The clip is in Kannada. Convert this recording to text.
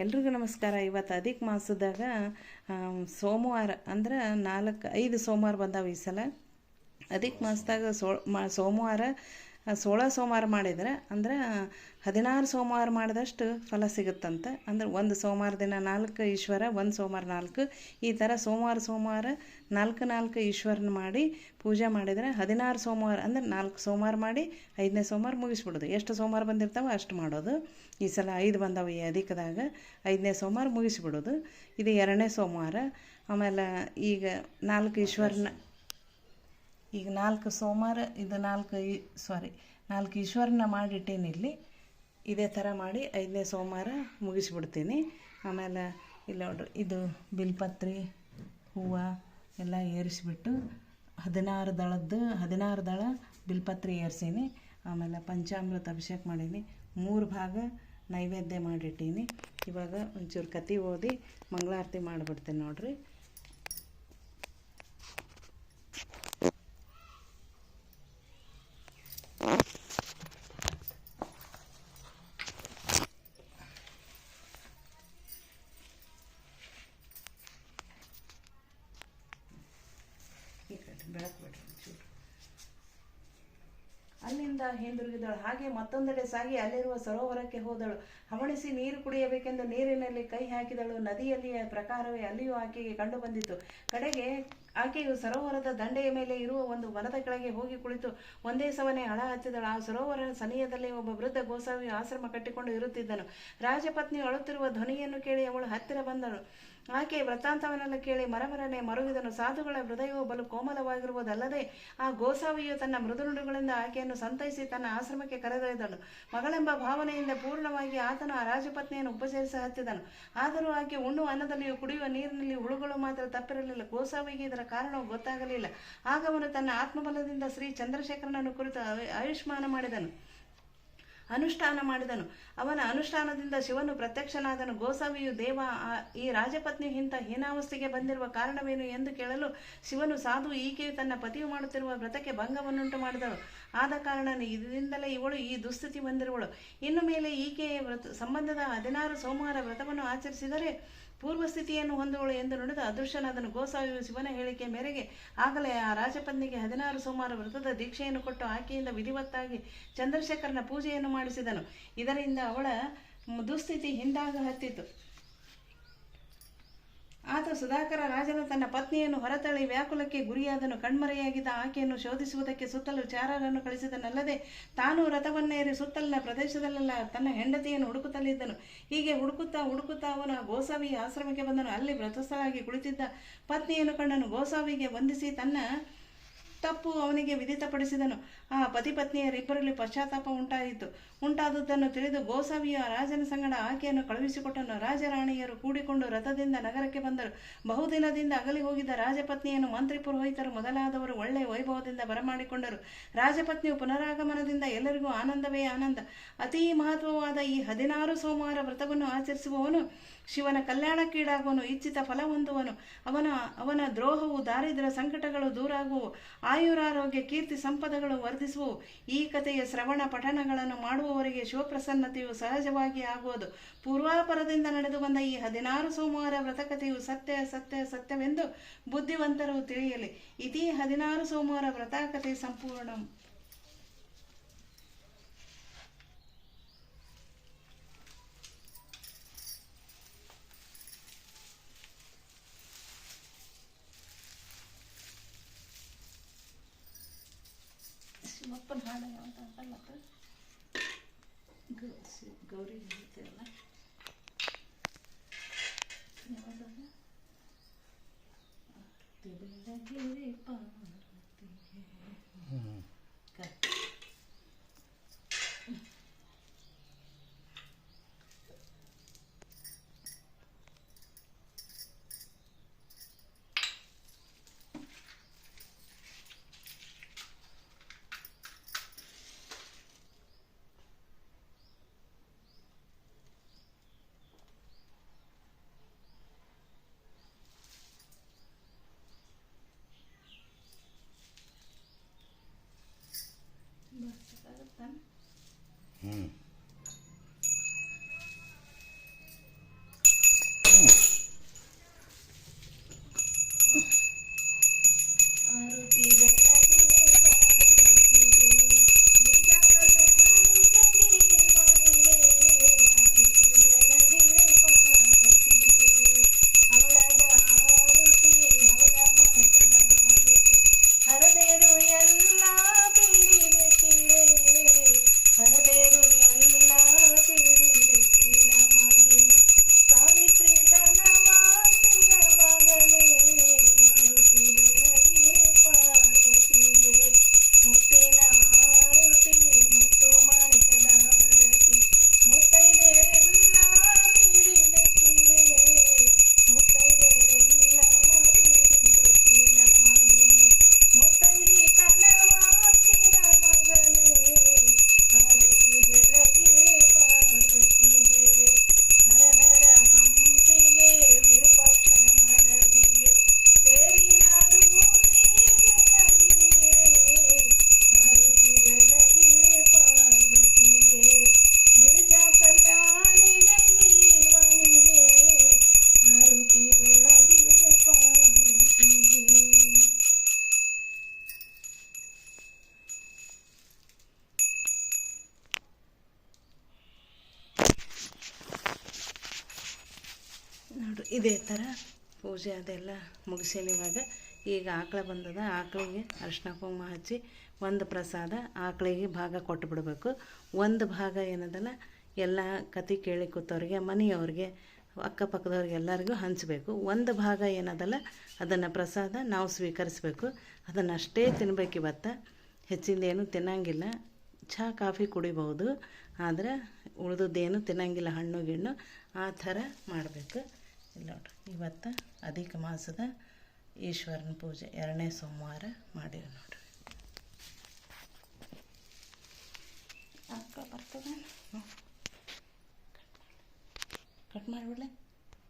ಎಲ್ರಿಗೂ ನಮಸ್ಕಾರ. ಇವತ್ತು ಅಧಿಕ ಮಾಸದಾಗ ಸೋಮವಾರ ಅಂದ್ರೆ 5 ಸೋಮವಾರ ಬಂದಾವ ಈ ಸಲ. ಅಧಿಕ ಮಾಸದಾಗ ಸೋಮವಾರ 16 ಸೋಮವಾರ ಮಾಡಿದ್ರೆ ಅಂದ್ರೆ 16 ಸೋಮವಾರ ಮಾಡಿದಷ್ಟು ಫಲ ಸಿಗುತ್ತಂತೆ. ಅಂದ್ರೆ ಒಂದು ಸೋಮವಾರ ದಿನ 4 ಈಶ್ವರ, ಒಂದು ಸೋಮವಾರ 4, ಈ ಥರ ಸೋಮವಾರ 4 ಈಶ್ವರನ ಮಾಡಿ ಪೂಜೆ ಮಾಡಿದರೆ 16 ಸೋಮವಾರ ಅಂದ್ರೆ 4 ಸೋಮವಾರ ಮಾಡಿ 5ನೇ ಸೋಮವಾರ ಮುಗಿಸ್ಬಿಡೋದು. ಎಷ್ಟು ಸೋಮವಾರ ಬಂದಿರ್ತಾವೆ ಅಷ್ಟು ಮಾಡೋದು. ಈ ಸಲ 5 ಬಂದವು ಈ ಅಧಿಕದಾಗ, 5ನೇ ಸೋಮವಾರ ಮುಗಿಸ್ಬಿಡೋದು. ಇದು 2ನೇ ಸೋಮವಾರ. ಆಮೇಲೆ ಈಗ 4 ಈಶ್ವರನ, ಈಗ 4 ಸೋಮವಾರ, ಇದು 4 ಈಶ್ವರನ ಮಾಡಿಟ್ಟೇನಿ ಇಲ್ಲಿ. ಇದೇ ಥರ ಮಾಡಿ 5ನೇ ಸೋಮವಾರ ಮುಗಿಸ್ಬಿಡ್ತೀನಿ. ಆಮೇಲೆ ಇಲ್ಲಿ ನೋಡ್ರಿ, ಇದು ಬಿಲ್ಪತ್ರೆ ಹೂವು ಎಲ್ಲ ಏರಿಸಿಬಿಟ್ಟು 16 ದಳ ಬಿಲ್ಪತ್ರೆ ಏರ್ಸೀನಿ. ಆಮೇಲೆ ಪಂಚಾಮೃತ ಅಭಿಷೇಕ ಮಾಡೀನಿ. 3 ಭಾಗ ನೈವೇದ್ಯ ಮಾಡಿಟ್ಟೀನಿ. ಇವಾಗ ಒಂಚೂರು ಕತೆ ಓದಿ ಮಂಗಳಾರತಿ ಮಾಡಿಬಿಡ್ತೀನಿ ನೋಡ್ರಿ. ಬೆಳಕು ಬಿಡ್ರಿ ಒಂಚೂರು. ಅಲ್ಲಿಂದ ಹಿಂದಿರುಗಿದಳು. ಹಾಗೆ ಮತ್ತೊಂದೆಡೆ ಸಾಗಿ ಅಲ್ಲಿರುವ ಸರೋವರಕ್ಕೆ ಹೋದಳು. ಹವಣಿಸಿ ನೀರು ಕುಡಿಯಬೇಕೆಂದು ನೀರಿನಲ್ಲಿ ಕೈ ಹಾಕಿದಳು. ನದಿಯಲ್ಲಿಯ ಪ್ರಕಾರವೇ ಅಲ್ಲಿಯೂ ಆಕೆಗೆ ಕಂಡು ಬಂದಿತು. ಕಡೆಗೆ ಆಕೆಯು ಸರೋವರದ ದಂಡೆಯ ಮೇಲೆ ಇರುವ ಒಂದು ಮರದ ಕೆಳಗೆ ಹೋಗಿ ಕುಳಿತು ಒಂದೇ ಸವನೆ ಹಳ ಹಚ್ಚಿದಳು. ಆ ಸರೋವರ ಸನಿಯದಲ್ಲಿ ಒಬ್ಬ ವೃದ್ಧ ಗೋಸಾವಿಯು ಆಶ್ರಮ ಕಟ್ಟಿಕೊಂಡು ಇರುತ್ತಿದ್ದನು. ರಾಜಪತ್ನಿಯು ಅಳುತ್ತಿರುವ ಧ್ವನಿಯನ್ನು ಕೇಳಿ ಅವಳು ಹತ್ತಿರ ಬಂದಳು. ಆಕೆ ವೃತ್ತಾಂತವನ್ನೆಲ್ಲ ಕೇಳಿ ಮರಮರನೆ ಮರುಗಿದನು. ಸಾಧುಗಳ ಹೃದಯವು ಬಲು ಕೋಮಲವಾಗಿರುವುದಲ್ಲದೆ ಆ ಗೋಸಾವಿಯು ತನ್ನ ಮೃದುನುಡಿಗಳಿಂದ ಆಕೆಯನ್ನು ಸಂತೈಸಿ ತನ್ನ ಆಶ್ರಮಕ್ಕೆ ಕರೆದೊಯ್ದನು. ಮಗಳೆಂಬ ಭಾವನೆಯಿಂದ ಪೂರ್ಣವಾಗಿ ಆತನು ಆ ರಾಜಪತ್ನಿಯನ್ನು ಉಪಚರಿಸ ಹತ್ತಿದನು. ಆದರೂ ಆಕೆ ಉಣ್ಣುವ ಅನ್ನದಲ್ಲಿಯೂ ಕುಡಿಯುವ ನೀರಿನಲ್ಲಿ ಹುಳುಗಳು ಮಾತ್ರ ತಪ್ಪಿರಲಿಲ್ಲ. ಗೋಸಾವಿಗೆ ಇದರ ಕಾರಣವು ಗೊತ್ತಾಗಲಿಲ್ಲ. ಆಗ ಅವನು ತನ್ನ ಆತ್ಮಬಲದಿಂದ ಶ್ರೀ ಚಂದ್ರಶೇಖರನನ್ನು ಕುರಿತು ಅನುಷ್ಠಾನ ಮಾಡಿದನು. ಅವನ ಅನುಷ್ಠಾನದಿಂದ ಶಿವನು ಪ್ರತ್ಯಕ್ಷನಾದನು. ಗೋಸಾವಿಯು, ದೇವ, ಈ ರಾಜಪತ್ನಿಯು ಇಂಥ ಹೀನಾವಸ್ಥೆಗೆ ಬಂದಿರುವ ಕಾರಣವೇನು ಎಂದು ಕೇಳಲು ಶಿವನು, ಸಾಧು, ಈಕೆಯು ತನ್ನ ಪತಿಯು ಮಾಡುತ್ತಿರುವ ವ್ರತಕ್ಕೆ ಭಂಗವನ್ನುಂಟು ಮಾಡಿದಳು. ಆದ ಕಾರಣ ಇದರಿಂದಲೇ ಇವಳು ಈ ದುಸ್ಥಿತಿ ಬಂದಿರುವಳು. ಇನ್ನು ಮೇಲೆ ಈಕೆಯ ಸಂಬಂಧದ 16 ಸೋಮವಾರ ವ್ರತವನ್ನು ಆಚರಿಸಿದರೆ ಪೂರ್ವಸ್ಥಿತಿಯನ್ನು ಹೊಂದುವಳು ಎಂದು ನುಡಿದ ಅದೃಶ್ಯನಾದನು. ಗೋಸಾವಿಯು ಶಿವನ ಹೇಳಿಕೆ ಮೇರೆಗೆ ಆಗಲೇ ಆ ರಾಜಪತ್ನಿಗೆ 16 ಸೋಮವಾರ ವ್ರತದ ದೀಕ್ಷೆಯನ್ನು ಕೊಟ್ಟು ಆಕೆಯಿಂದ ವಿಧಿವತ್ತಾಗಿ ಚಂದ್ರಶೇಖರನ ಪೂಜೆಯನ್ನು ಮಾಡಿಸಿದನು. ಇದರಿಂದ ಅವಳ ದುಸ್ಥಿತಿ ಹಿಂದಾಗ ಹತ್ತಿತು. ಆತ ಸುಧಾಕರ ರಾಜನು ತನ್ನ ಪತ್ನಿಯನ್ನು ಹೊರತಳ್ಳಿ ವ್ಯಾಕುಲಕ್ಕೆ ಗುರಿಯಾದನು. ಕಣ್ಮರೆಯಾಗಿದ್ದ ಆಕೆಯನ್ನು ಶೋಧಿಸುವುದಕ್ಕೆ ಸುತ್ತಲೂ ಚಾರರನ್ನು ಕಳಿಸಿದನಲ್ಲದೆ ತಾನು ರಥವನ್ನೇರಿ ಸುತ್ತಲಿನ ಪ್ರದೇಶದಲ್ಲೆಲ್ಲ ತನ್ನ ಹೆಂಡತಿಯನ್ನು ಹುಡುಕುತ್ತಲಿದ್ದನು. ಹೀಗೆ ಹುಡುಕುತ್ತಾ ಅವನು ಗೋಸಾವಿಯ ಆಶ್ರಮಕ್ಕೆ ಬಂದನು. ಅಲ್ಲಿ ವ್ರತಸ್ಥಳಾಗಿ ಕುಳಿತಿದ್ದ ಪತ್ನಿಯನ್ನು ಕಂಡನು. ಗೋಸಾವಿಗೆ ವಂದಿಸಿ ತನ್ನ ತಪ್ಪು ಅವನಿಗೆ ವಿದಿತಪಡಿಸಿದನು. ಆ ಪತಿಪತ್ನಿಯರಿಬ್ಬರಲ್ಲಿ ಪಶ್ಚಾತ್ತಾಪ ಉಂಟಾದುದನ್ನು ತಿಳಿದು ಗೋಸಾವಿಯ ರಾಜನ ಸಂಗಡ ಆಕೆಯನ್ನು ಕಳುಹಿಸಿಕೊಟ್ಟನು. ರಾಜರಾಣಿಯರು ಕೂಡಿಕೊಂಡು ರಥದಿಂದ ನಗರಕ್ಕೆ ಬಂದರು. ಬಹುದಿನದಿಂದ ಅಗಲಿ ಹೋಗಿದ್ದ ರಾಜಪತ್ನಿಯನ್ನು ಮಂತ್ರಿ ಪುರೋಹಿತರು ಮೊದಲಾದವರು ಒಳ್ಳೆಯ ವೈಭವದಿಂದ ಬರಮಾಡಿಕೊಂಡರು. ರಾಜಪತ್ನಿಯು ಪುನರಾಗಮನದಿಂದ ಎಲ್ಲರಿಗೂ ಆನಂದವೇ ಆನಂದ. ಅತೀ ಮಹತ್ವವಾದ ಈ 16 ಸೋಮವಾರ ವ್ರತವನ್ನು ಆಚರಿಸುವವನು ಶಿವನ ಕಲ್ಯಾಣಕ್ಕೀಡಾಗುವನು, ಇಚ್ಛಿತ ಫಲ ಹೊಂದುವನು. ಅವನ ದ್ರೋಹವು, ದಾರಿದ್ರ್ಯ, ಸಂಕಟಗಳು ದೂರಾಗುವು, ಆಯುರಾರೋಗ್ಯ, ಕೀರ್ತಿ, ಸಂಪದಗಳು ವರ್ಧಿಸುವು. ಈ ಕಥೆಯ ಶ್ರವಣ ಪಠಣಗಳನ್ನು ಮಾಡುವವರಿಗೆ ಶಿವಪ್ರಸನ್ನತೆಯು ಸಹಜವಾಗಿ ಆಗುವುದು. ಪೂರ್ವಾಪರದಿಂದ ನಡೆದು ಬಂದ ಈ 16 ಸೋಮವಾರ ವ್ರತಕಥೆಯು ಸತ್ಯವೆಂದು ಬುದ್ಧಿವಂತರು ತಿಳಿಯಲಿ. ಇತಿ 16 ಸೋಮವಾರ ವ್ರತಕಥೆ ಸಂಪೂರ್ಣ. ಶಿವಪ್ಪನ ಹಾಡು ಯಾವ್ದು ಅಂತಲ್ಲ, ಗೌರಿ ಹೇಳ್ತೀರಲ್ಲ ಯಾವ್ದು, ಇದೇ ಥರ ಪೂಜೆ ಅದೆಲ್ಲ ಮುಗಿಸೇನಿ. ಇವಾಗ ಈಗ ಆಕಳ ಬಂದದ, ಆಕಳಿಗೆ ಅರಿಶಿನ ಕುಂಕುಮ ಹಚ್ಚಿ ಒಂದು ಪ್ರಸಾದ ಆಕಳಿಗೆ ಭಾಗ ಕೊಟ್ಟು ಬಿಡಬೇಕು. ಒಂದು ಭಾಗ ಏನದಲ್ಲ ಎಲ್ಲ ಕತೆ ಕೇಳಿ ಕೂತವ್ರಿಗೆ, ಮನೆಯವ್ರಿಗೆ, ಅಕ್ಕಪಕ್ಕದವ್ರಿಗೆ ಎಲ್ಲರಿಗೂ ಹಂಚಬೇಕು. ಒಂದು ಭಾಗ ಏನದಲ್ಲ ಅದನ್ನು ಪ್ರಸಾದ ನಾವು ಸ್ವೀಕರಿಸಬೇಕು. ಅದನ್ನು ಅಷ್ಟೇ ತಿನ್ಬೇಕು. ಇವತ್ತು ಹೆಚ್ಚಿಂದೇನು ತಿನ್ನಂಗಿಲ್ಲ. ಚಹಾ ಕಾಫಿ ಕುಡಿಬೋದು, ಆದರೆ ಉಳಿದದ್ದೇನು ತಿನ್ನಂಗಿಲ್ಲ, ಹಣ್ಣು ಗಿಣ್ಣು ಆ ಥರ ಮಾಡಬೇಕು. ಇಲ್ಲ ನೋಡ್ರಿ, ಇವತ್ತು ಅಧಿಕ ಮಾಸದ ಈಶ್ವರನ ಪೂಜೆ 2ನೇ ಸೋಮವಾರ ಮಾಡೀವಿ ನೋಡ್ರಿ. ಅಕ್ಕ ಬರ್ತದ, ಕಟ್ ಮಾಡಿಬಿಡ್ಲೆ.